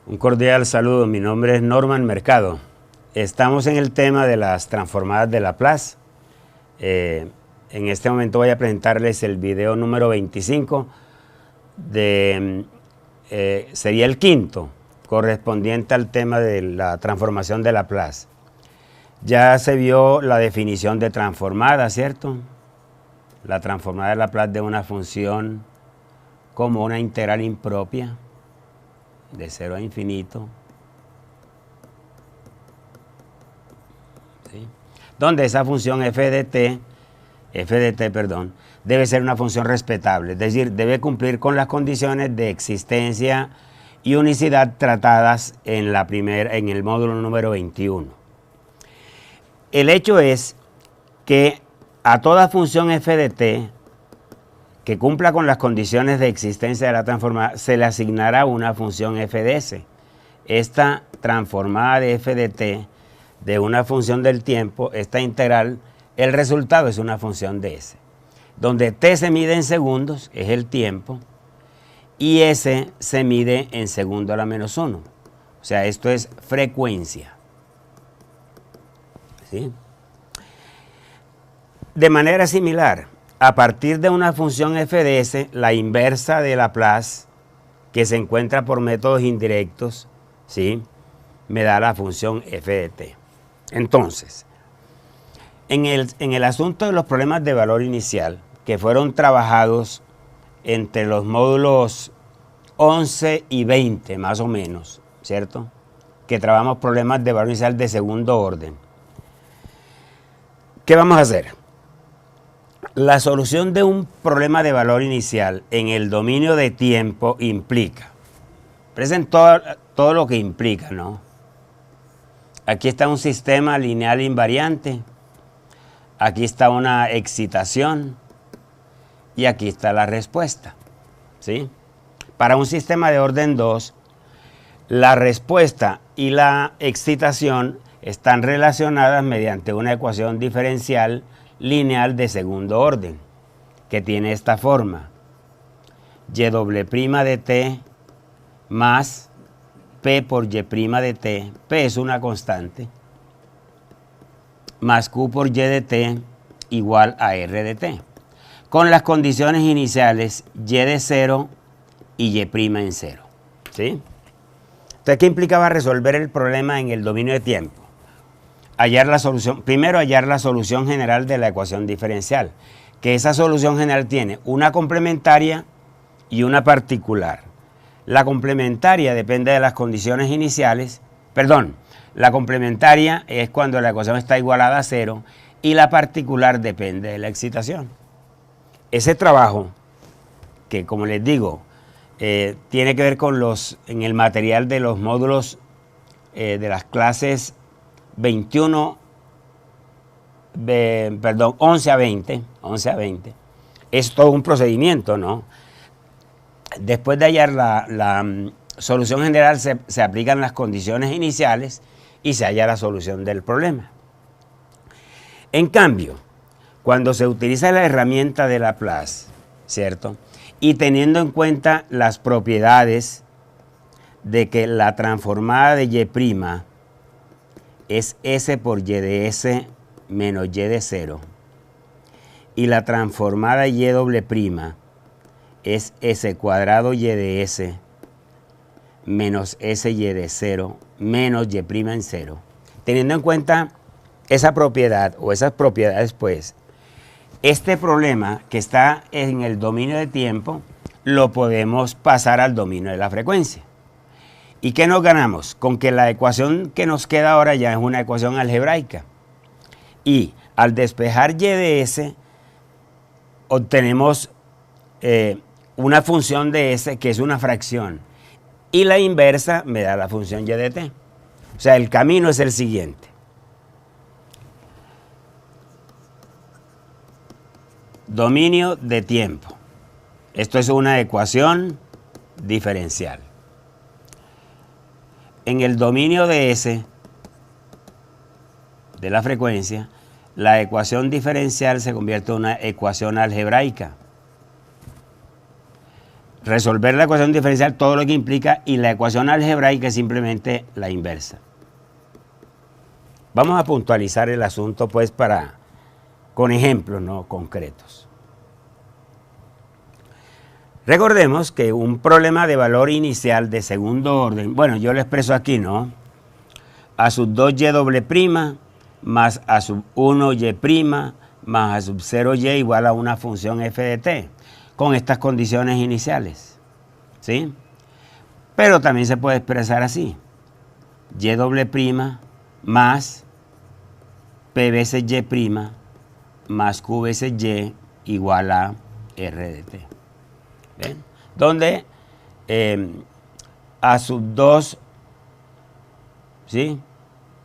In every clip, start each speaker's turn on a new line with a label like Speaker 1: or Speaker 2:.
Speaker 1: Un cordial saludo, mi nombre es Norman Mercado. Estamos en el tema de las transformadas de Laplace. En este momento voy a presentarles el video número 25, sería el quinto, correspondiente al tema de la transformación de Laplace. Ya se vio la definición de transformada, ¿cierto? La transformada de Laplace de una función como una integral impropia de 0 a infinito, ¿sí? Donde esa función f de t, debe ser una función respetable, es decir, debe cumplir con las condiciones de existencia y unicidad tratadas en el módulo número 21. El hecho es que a toda función f de t que cumpla con las condiciones de existencia de la transformada, se le asignará una función f de s. Esta transformada de f de t de una función del tiempo, esta integral, el resultado es una función de s, donde t se mide en segundos, es el tiempo, y s se mide en segundo a la menos 1. O sea, esto es frecuencia, ¿sí? De manera similar, a partir de una función f de s, la inversa de Laplace, que se encuentra por métodos indirectos, ¿sí?, me da la función f de t. Entonces, en el asunto de los problemas de valor inicial, que fueron trabajados entre los módulos 11 y 20, más o menos, ¿cierto?, que trabajamos problemas de valor inicial de segundo orden. ¿Qué vamos a hacer? La solución de un problema de valor inicial en el dominio de tiempo implica, presenten todo lo que implica, ¿no? Aquí está un sistema lineal invariante, aquí está una excitación y aquí está la respuesta, ¿sí? Para un sistema de orden 2, la respuesta y la excitación están relacionadas mediante una ecuación diferencial lineal de segundo orden, que tiene esta forma: y' de t más p por y' de t, p es una constante, más q por y de t igual a r de t, con las condiciones iniciales y de 0 y y' en 0, ¿sí? Entonces, ¿qué implicaba resolver el problema en el dominio de tiempo? Hallar la solución, primero hallar la solución general de la ecuación diferencial, que esa solución general tiene una complementaria y una particular. La complementaria depende de las condiciones iniciales, la complementaria es cuando la ecuación está igualada a 0 y la particular depende de la excitación. Ese trabajo, que como les digo, tiene que ver con en el material de los módulos de las clases 11 a 20, es todo un procedimiento, ¿no? Después de hallar la solución general, se aplican las condiciones iniciales y se halla la solución del problema. En cambio, cuando se utiliza la herramienta de Laplace, ¿cierto?, y teniendo en cuenta las propiedades de que la transformada de y' es s por y de s menos y de 0, y la transformada y' es s cuadrado y de s menos s y de 0 menos y' en 0. Teniendo en cuenta esa propiedad o esas propiedades, pues, este problema que está en el dominio de tiempo lo podemos pasar al dominio de la frecuencia. ¿Y qué nos ganamos? Con que la ecuación que nos queda ahora ya es una ecuación algebraica. Y al despejar y de s, obtenemos una función de s que es una fracción. Y la inversa me da la función y de t. O sea, el camino es el siguiente. Dominio de tiempo. Esto es una ecuación diferencial. En el dominio de S, de la frecuencia, la ecuación diferencial se convierte en una ecuación algebraica. resolver la ecuación diferencial, todo lo que implica, y la ecuación algebraica es simplemente la inversa. Vamos a puntualizar el asunto pues con ejemplos no concretos. Recordemos que un problema de valor inicial de segundo orden, bueno, yo lo expreso aquí, ¿no? A sub 2y doble prima más a sub 1y más a sub 0y igual a una función f de t, con estas condiciones iniciales, ¿sí? Pero también se puede expresar así, y doble prima más p veces y más q veces y igual a r de t. ¿Ven? Donde a sub 2, ¿sí?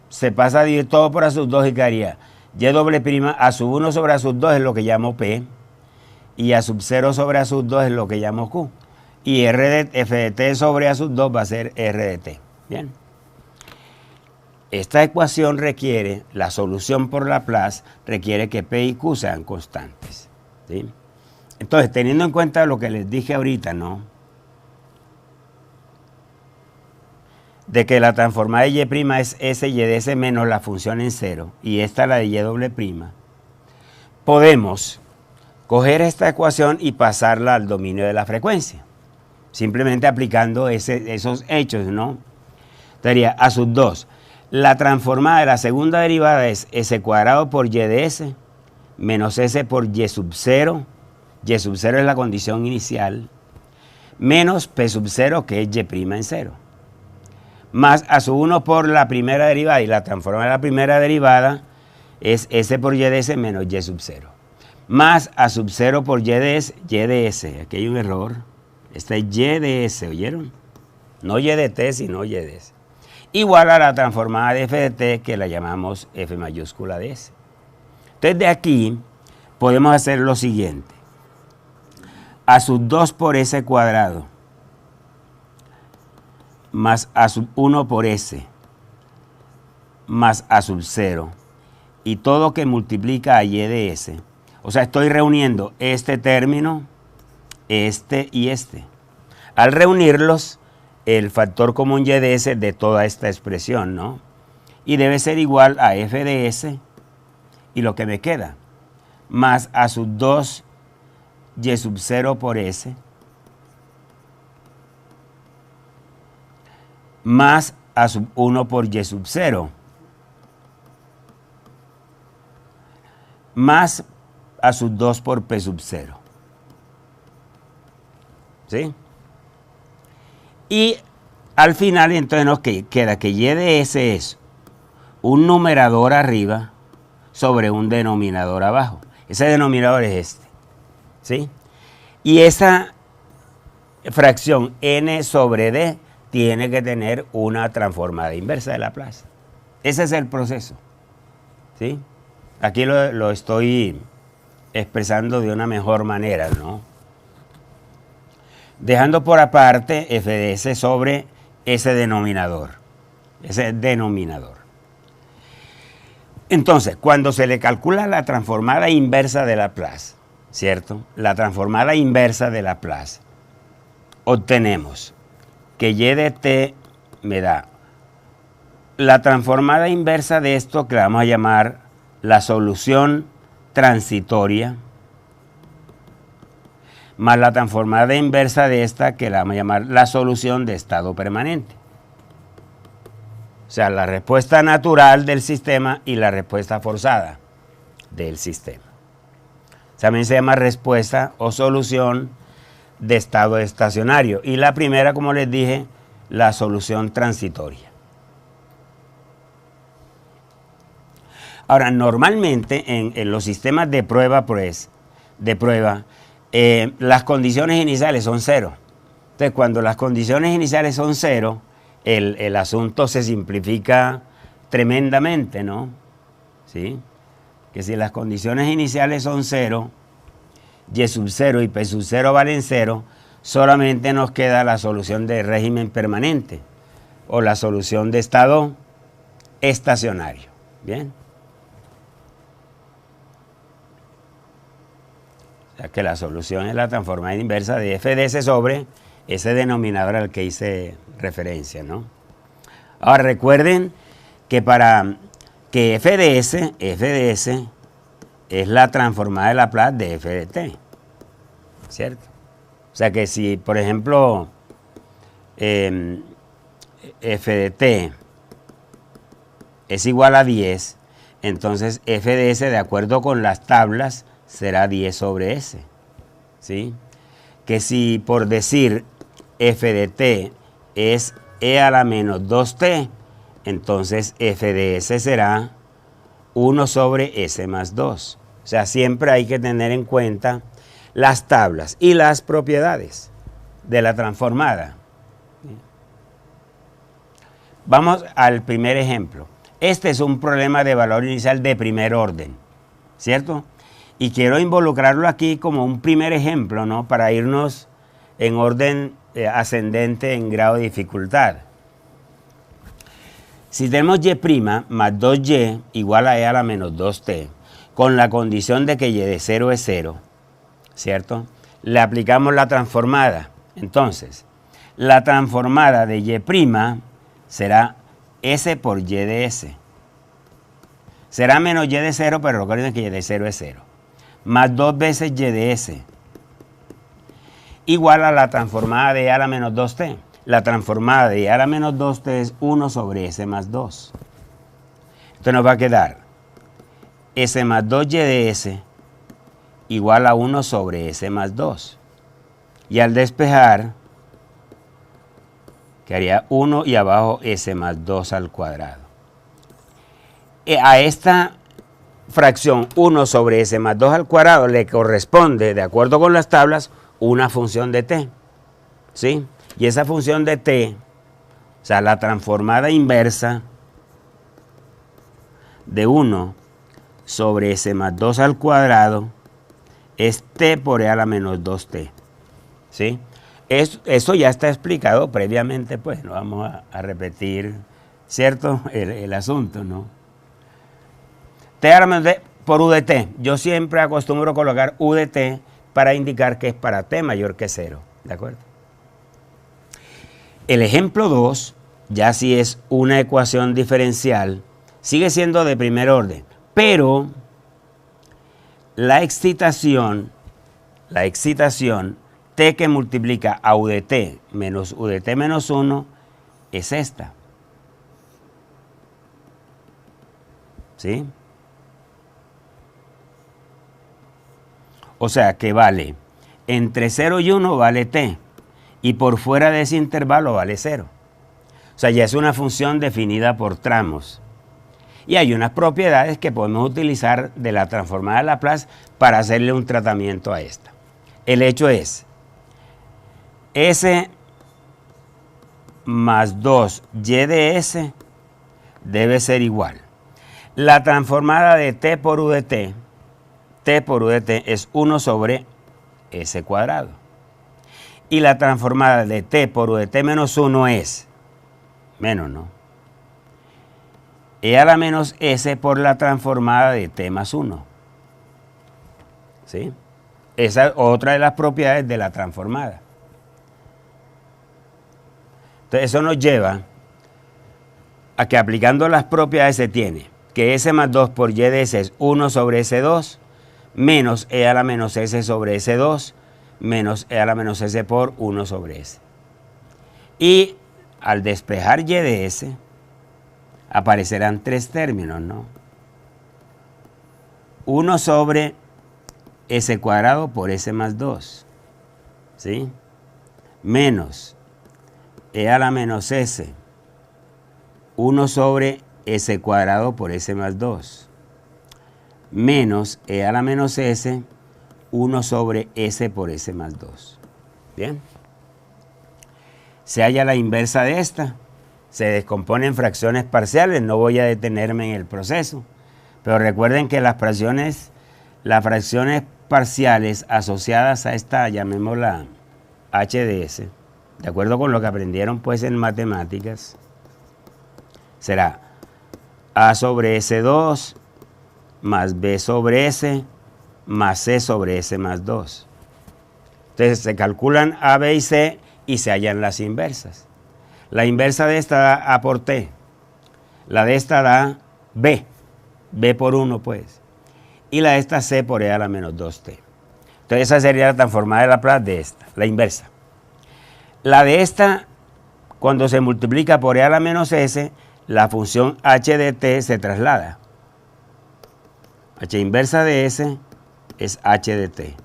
Speaker 1: Se pasa a dividir todo por a sub 2 y quedaría y doble prima a sub 1 sobre a sub 2 es lo que llamo p, y a sub 0 sobre a sub 2 es lo que llamo q, y f de t sobre a sub 2 va a ser r de t. Bien. Esta ecuación requiere, la solución por Laplace requiere que p y q sean constantes, ¿sí? Entonces, teniendo en cuenta lo que les dije ahorita, ¿no? De que la transformada de y' es s y de s menos la función en cero, y esta la de y doble prima, podemos coger esta ecuación y pasarla al dominio de la frecuencia, simplemente aplicando esos hechos, ¿no? Sería a sub 2. La transformada de la segunda derivada es s cuadrado por y de s menos s por y sub 0. Y sub 0 es la condición inicial, menos p sub 0, que es y' en 0. Más a sub 1 por la primera derivada, y la transformada de la primera derivada es s por y de s menos y sub 0. Más a sub 0 por y de s. Aquí hay un error. Esta es y de s, ¿oyeron? No y de t, sino y de s. Igual a la transformada de f de t, que la llamamos f mayúscula de s. Entonces de aquí podemos hacer lo siguiente. A sub 2 por s cuadrado más a sub 1 por s más a sub 0 y todo que multiplica a y de s. O sea, estoy reuniendo este término, este y este. Al reunirlos, el factor común y de s de toda esta expresión, ¿no? Y debe ser igual a f de s y lo que me queda, más a sub 2 y sub 0 por s más a sub 1 por y sub 0 más a sub 2 por p sub 0. ¿Sí? Y al final entonces nos queda que y de s es un numerador arriba sobre un denominador abajo. Ese denominador es este. ¿Sí? Y esa fracción n sobre d tiene que tener una transformada inversa de Laplace. Ese es el proceso. ¿Sí? Aquí lo estoy expresando de una mejor manera, ¿no? Dejando por aparte f de s sobre ese denominador. Entonces, cuando se le calcula la transformada inversa de Laplace, ¿cierto? La transformada inversa de Laplace, obtenemos que y de t me da la transformada inversa de esto, que la vamos a llamar la solución transitoria, más la transformada inversa de esta, que la vamos a llamar la solución de estado permanente. O sea, la respuesta natural del sistema y la respuesta forzada del sistema. También se llama respuesta o solución de estado estacionario. Y la primera, como les dije, la solución transitoria. Ahora, normalmente en los sistemas de prueba, pues, las condiciones iniciales son cero. Entonces, cuando las condiciones iniciales son cero, el asunto se simplifica tremendamente, ¿no? ¿Sí? Que si las condiciones iniciales son cero, y sub 0 y p sub 0 valen 0, solamente nos queda la solución de régimen permanente o la solución de estado estacionario. Bien. O sea, que la solución es la transformada inversa de f de s sobre ese denominador al que hice referencia, ¿no? Ahora recuerden que para que f de s es la transformada de Laplace de f de t, ¿cierto? O sea que si, por ejemplo, f de t es igual a 10, entonces f de s, de acuerdo con las tablas, será 10 sobre s, ¿sí? Que si, por decir, f de t es e a la menos 2t, entonces f de s será 1 sobre s más 2. O sea, siempre hay que tener en cuenta las tablas y las propiedades de la transformada. Vamos al primer ejemplo. Este es un problema de valor inicial de primer orden, ¿cierto? Y quiero involucrarlo aquí como un primer ejemplo, ¿no? Para irnos en orden ascendente en grado de dificultad. Si tenemos y' más 2y igual a e a la menos 2t, con la condición de que y de 0 es 0, ¿cierto? Le aplicamos la transformada. Entonces, la transformada de y' será s por y de s. Será menos y de 0, pero recuerden que y de 0 es 0. Más 2 veces y de s. Igual a la transformada de e a la menos 2t. La transformada de e a la menos 2t es 1 sobre s más 2. Entonces nos va a quedar s más 2y de s igual a 1 sobre s más 2. Y al despejar, quedaría 1 y abajo s más 2 al cuadrado. A esta fracción 1 sobre s más 2 al cuadrado le corresponde, de acuerdo con las tablas, una función de t, ¿sí? Y esa función de t, o sea, la transformada inversa de 1 sobre s más 2 al cuadrado es t por e a la menos 2t, ¿sí? Eso ya está explicado previamente, pues no vamos a repetir, ¿cierto? El asunto, ¿no? T a la menos d por u de t. Yo siempre acostumbro colocar u de t para indicar que es para t mayor que 0, ¿de acuerdo? El ejemplo 2, ya si es una ecuación diferencial, sigue siendo de primer orden, pero la excitación t que multiplica a u de t menos u de t menos 1 es esta. ¿Sí? O sea que vale, entre 0 y 1 vale t, y por fuera de ese intervalo vale 0. O sea, ya es una función definida por tramos. Y hay unas propiedades que podemos utilizar de la transformada de Laplace para hacerle un tratamiento a esta. El hecho es, s más 2y de s debe ser igual. La transformada de t por u de t es 1 sobre s cuadrado. Y la transformada de t por u de t menos 1 es, menos, ¿no? E a la menos s por la transformada de t más 1. ¿Sí? Esa es otra de las propiedades de la transformada. Entonces eso nos lleva a que aplicando las propiedades se tiene que s más 2 por y de s es 1 sobre s2 menos e a la menos s sobre s2 menos e a la menos s por 1 sobre s. Y al despejar y de s, aparecerán tres términos, ¿no? 1 sobre s cuadrado por s más 2, ¿sí? Menos e a la menos s, 1 sobre s cuadrado por s más 2, menos e a la menos s, 1 sobre s por s más 2. ¿Bien? Se halla la inversa de esta. Se descompone en fracciones parciales. No voy a detenerme en el proceso. Pero recuerden que las fracciones parciales asociadas a esta, llamémosla h de s, de acuerdo con lo que aprendieron pues en matemáticas, será a sobre s2 más b sobre s más C sobre S más 2. Entonces se calculan A, B y C y se hallan las inversas. La inversa de esta da A por T. La de esta da B. B por 1 pues. Y la de esta C por E a la menos 2T. Entonces esa sería la transformada de Laplace de esta, la inversa. La de esta, cuando se multiplica por E a la menos S, la función h de t se traslada. H inversa de S es h de t.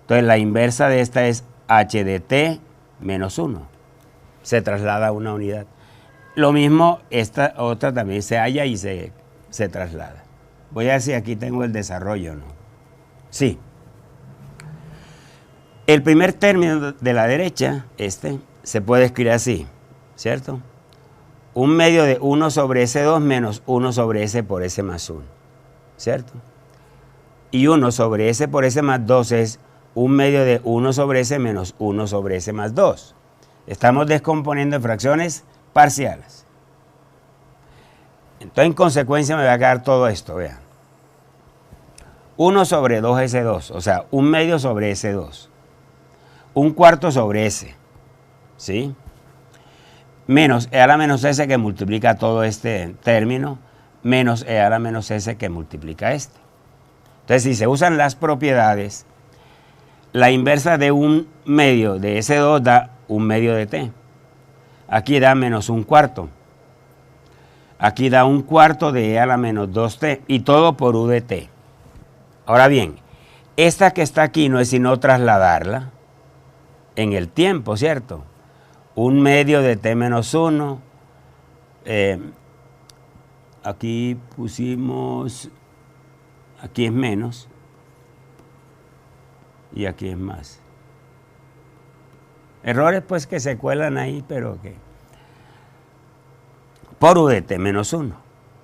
Speaker 1: Entonces la inversa de esta es h de t menos 1. Se traslada a una unidad. Lo mismo, esta otra también se halla y se traslada. Voy a ver si aquí tengo el desarrollo, ¿no? Sí. El primer término de la derecha, se puede escribir así, ¿cierto? 1/2 de 1 sobre S2 menos 1 sobre S por S más 1, ¿cierto? Y 1 sobre S por S más 2 es 1/2 de 1 sobre S menos 1 sobre S más 2. Estamos descomponiendo en fracciones parciales. Entonces, en consecuencia, me va a quedar todo esto, vean. 1 sobre 2S2, o sea, 1/2 sobre S2. 1/4 sobre S, ¿sí? Menos E a la menos S que multiplica todo este término, menos E a la menos S que multiplica este. Entonces, si se usan las propiedades, la inversa de 1/2 de S2 da 1/2 de T. Aquí da menos 1/4. Aquí da 1/4 de E a la menos 2T y todo por U de T. Ahora bien, esta que está aquí no es sino trasladarla en el tiempo, ¿cierto? 1/2 de T menos 1. Aquí pusimos, aquí es menos y aquí es más. Errores pues que se cuelan ahí, pero que por U de T menos 1,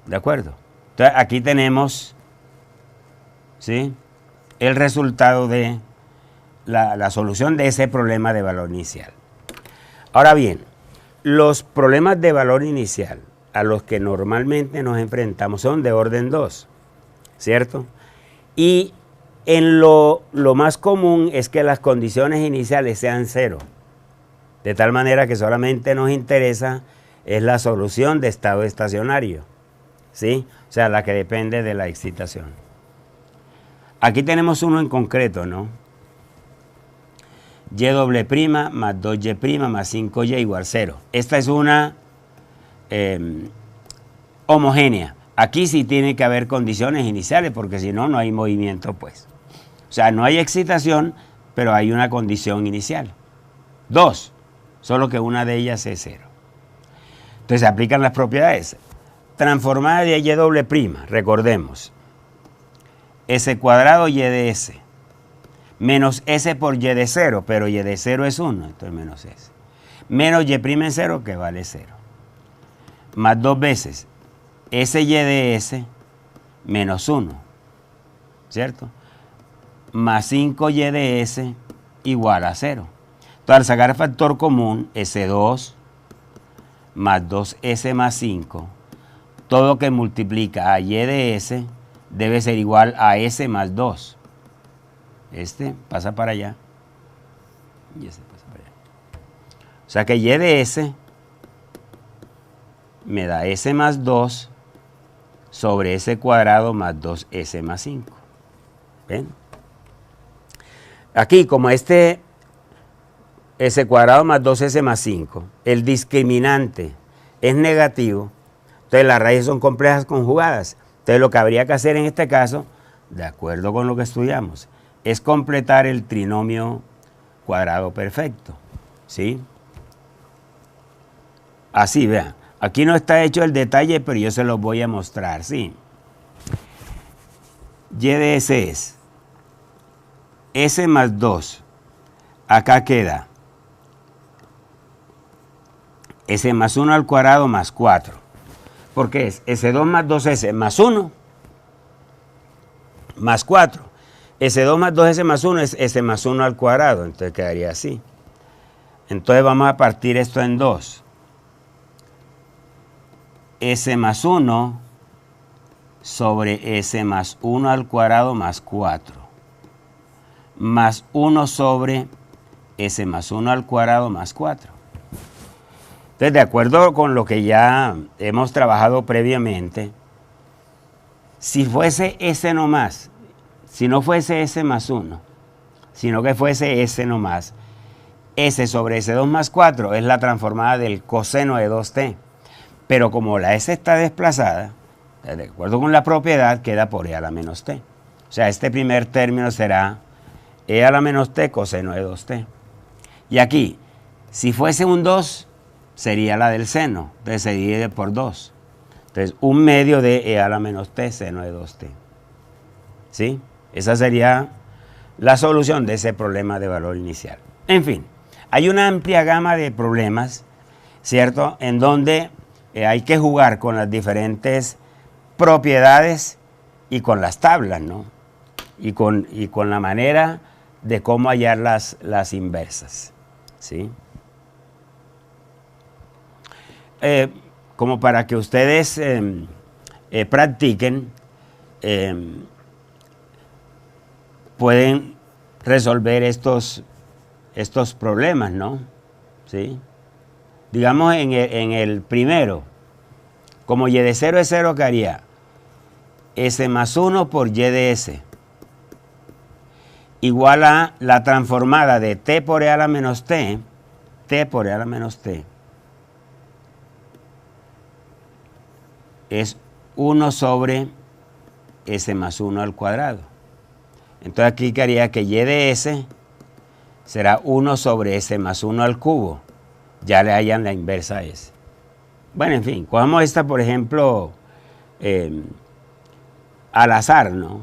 Speaker 1: ¿de acuerdo? Entonces aquí tenemos, ¿sí?, el resultado de la solución de ese problema de valor inicial. Ahora bien, los problemas de valor inicial a los que normalmente nos enfrentamos son de orden 2, ¿cierto? Y en lo más común es que las condiciones iniciales sean 0, de tal manera que solamente nos interesa es la solución de estado estacionario, ¿sí? O sea, la que depende de la excitación. Aquí tenemos uno en concreto, ¿no? Y' más 2y' más 5y igual 0. Esta es una homogénea. Aquí sí tiene que haber condiciones iniciales, porque si no, no hay movimiento, pues. O sea, no hay excitación, pero hay una condición inicial. 2, solo que una de ellas es 0. Entonces se aplican las propiedades. Transformada de y', recordemos. S cuadrado y de S. Menos S por y de 0, pero y de 0 es 1, entonces menos S. Menos y' en 0, que vale 0. Más 2 veces SY de S menos 1, ¿cierto? Más 5y de S igual a 0. Entonces, al sacar el factor común, S2 más 2S más 5, todo que multiplica a y de S debe ser igual a S más 2. Este pasa para allá y este pasa para allá. O sea que y de S me da S más 2 sobre S cuadrado más 2S más 5. ¿Ven? Aquí, como este S cuadrado más 2S más 5, el discriminante es negativo, entonces las raíces son complejas conjugadas. Entonces lo que habría que hacer en este caso, de acuerdo con lo que estudiamos, es completar el trinomio cuadrado perfecto, ¿sí? Así, vean. Aquí no está hecho el detalle, pero yo se los voy a mostrar, ¿sí? Y de S es S más 2. Acá queda S más 1 al cuadrado más 4. ¿Por qué es? S2 más 2S más 1 más 4. S2 más 2S más 1 es S más 1 al cuadrado, entonces quedaría así. Entonces vamos a partir esto en 2. S más 1 sobre S más 1 al cuadrado más 4. más 1 sobre S más 1 al cuadrado más 4. Entonces, de acuerdo con lo que ya hemos trabajado previamente, si fuese S nomás, si no fuese S más 1, sino que fuese S nomás, S sobre S2 más 4 es la transformada del coseno de 2t. Pero como la S está desplazada, de acuerdo con la propiedad, queda por E a la menos t. O sea, este primer término será E a la menos t coseno de 2t. Y aquí, si fuese un 2, sería la del seno. Entonces se divide por 2. Entonces, 1/2 de E a la menos t seno de 2t. ¿Sí? Esa sería la solución de ese problema de valor inicial. En fin, hay una amplia gama de problemas, ¿cierto?, en donde hay que jugar con las diferentes propiedades y con las tablas, ¿no? Y con la manera de cómo hallar las inversas, ¿sí? Como para que ustedes practiquen, pueden resolver estos problemas, ¿no? ¿Sí? Digamos en el primero, como y de 0 es 0, ¿qué haría? S más 1 por y de S igual a la transformada de t por E a la menos t, t por E a la menos t, es 1 sobre S más 1 al cuadrado. Entonces aquí quedaría que y de S será 1 sobre S más 1 al cubo. Ya le hallan la inversa a S. Bueno, en fin, cojamos esta, por ejemplo, al azar, ¿no?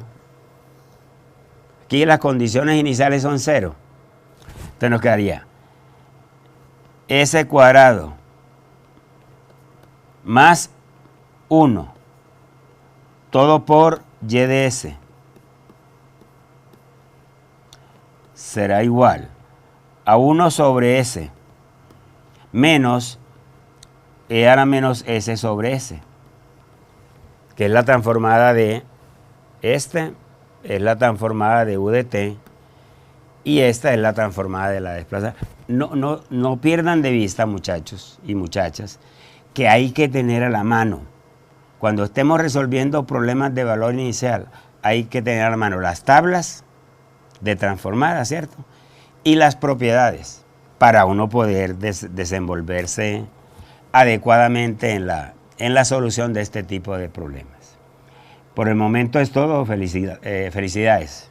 Speaker 1: Aquí las condiciones iniciales son 0. Entonces nos quedaría S cuadrado más 1, todo por y de S, será igual a 1 sobre S menos E a la menos S sobre S, que es la transformada de este, es la transformada de U de t, y esta es la transformada de la desplazada. No pierdan de vista, muchachos y muchachas, que hay que tener a la mano. Cuando estemos resolviendo problemas de valor inicial, hay que tener a la mano las tablas de transformada, ¿cierto? Y las propiedades para uno poder desenvolverse adecuadamente en la solución de este tipo de problemas. Por el momento es todo. Felicidades.